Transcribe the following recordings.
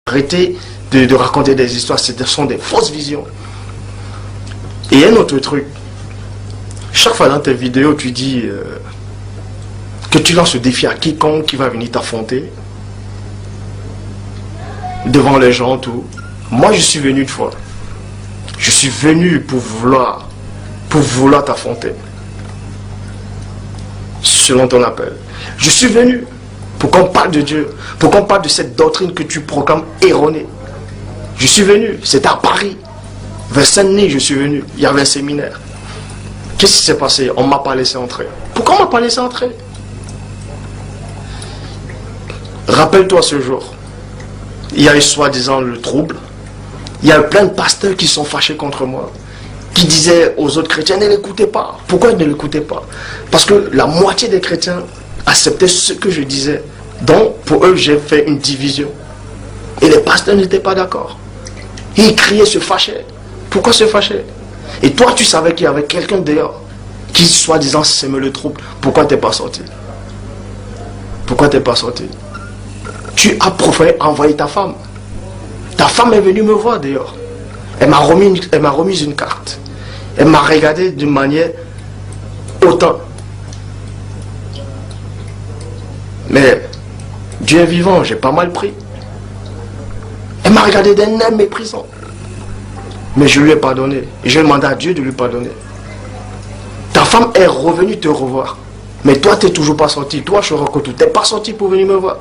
Arrêtez de raconter des histoires, ce sont des fausses visions. Et un autre truc, chaque fois dans tes vidéos, tu dis que tu lances le défi à quiconque qui va venir t'affronter devant les gens, tout. Moi, je suis venu une fois. Je suis venu pour vouloir t'affronter. Selon ton appel. Je suis venu pour qu'on parle de Dieu, pour qu'on parle de cette doctrine que tu proclames erronée. Je suis venu, c'était à Paris. Vers Saint-Denis, je suis venu. Il y avait un séminaire. Qu'est-ce qui s'est passé? On ne m'a pas laissé entrer. Pourquoi on ne m'a pas laissé entrer? Rappelle-toi ce jour. Il y a eu soi-disant le trouble. Il y a eu plein de pasteurs qui sont fâchés contre moi. Qui disaient aux autres chrétiens, ne l'écoutez pas. Pourquoi ils ne l'écoutaient pas? Parce que la moitié des chrétiens acceptaient ce que je disais. Donc, pour eux, j'ai fait une division. Et les pasteurs n'étaient pas d'accord. Ils criaient, se fâchaient. Pourquoi se fâcher? Et toi, tu savais qu'il y avait quelqu'un dehors qui, soi-disant, s'aimait le trouble. Pourquoi tu n'es pas sorti? Pourquoi tu n'es pas sorti? Tu as préféré envoyer ta femme. Ta femme est venue me voir dehors. Elle m'a remis une carte. Elle m'a regardé d'une manière autant. Mais Dieu est vivant, j'ai pas mal pris. Elle m'a regardé d'un air méprisant. Mais je lui ai pardonné. Et j'ai demandé à Dieu de lui pardonner. Ta femme est revenue te revoir. Mais toi, tu n'es toujours pas sorti. Toi, Chorokotou, tu n'es pas sorti pour venir me voir.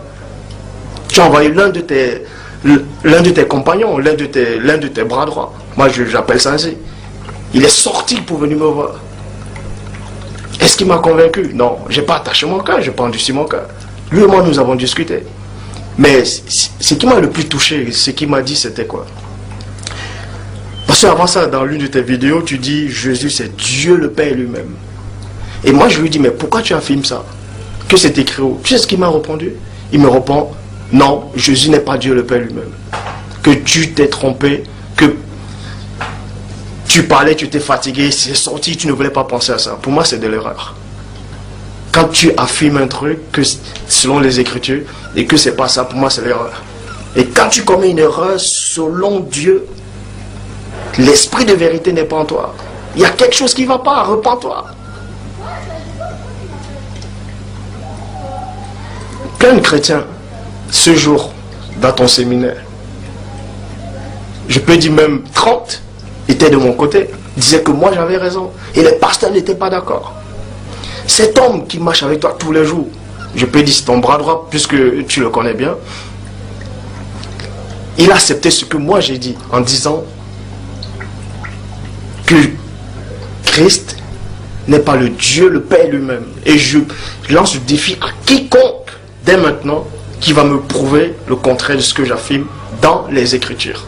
Tu as envoyé l'un de tes compagnons, l'un de tes bras droits. Moi, j'appelle ça ainsi. Il est sorti pour venir me voir. Est-ce qu'il m'a convaincu? Non, je n'ai pas attaché mon cœur, je n'ai pas endurci mon cœur. Lui et moi, nous avons discuté. Mais ce qui m'a le plus touché, ce qu'il m'a dit, c'était quoi? Parce qu'avant ça, dans l'une de tes vidéos, tu dis Jésus, c'est Dieu le Père lui-même. Et moi, je lui dis, mais pourquoi tu affirmes ça? Que c'est écrit où? Tu sais ce qu'il m'a répondu? Il me répond, non, Jésus n'est pas Dieu le Père lui-même. Que tu t'es trompé, que tu parlais, tu t'es fatigué, c'est sorti, tu ne voulais pas penser à ça. Pour moi, c'est de l'erreur. Quand tu affirmes un truc, que selon les Écritures, et que c'est pas ça, pour moi, c'est l'erreur. Et quand tu commets une erreur, selon Dieu, l'esprit de vérité n'est pas en toi. Il y a quelque chose qui ne va pas, repens-toi. Plein de chrétiens, ce jour, dans ton séminaire, je peux dire même 30, étaient de mon côté, disaient que moi j'avais raison. Et les pasteurs n'étaient pas d'accord. Cet homme qui marche avec toi tous les jours, je peux dire c'est ton bras droit, puisque tu le connais bien, il a accepté ce que moi j'ai dit, en disant que Christ n'est pas le Dieu, le Père lui-même. Et je lance le défi à quiconque, dès maintenant, qui va me prouver le contraire de ce que j'affirme dans les Écritures.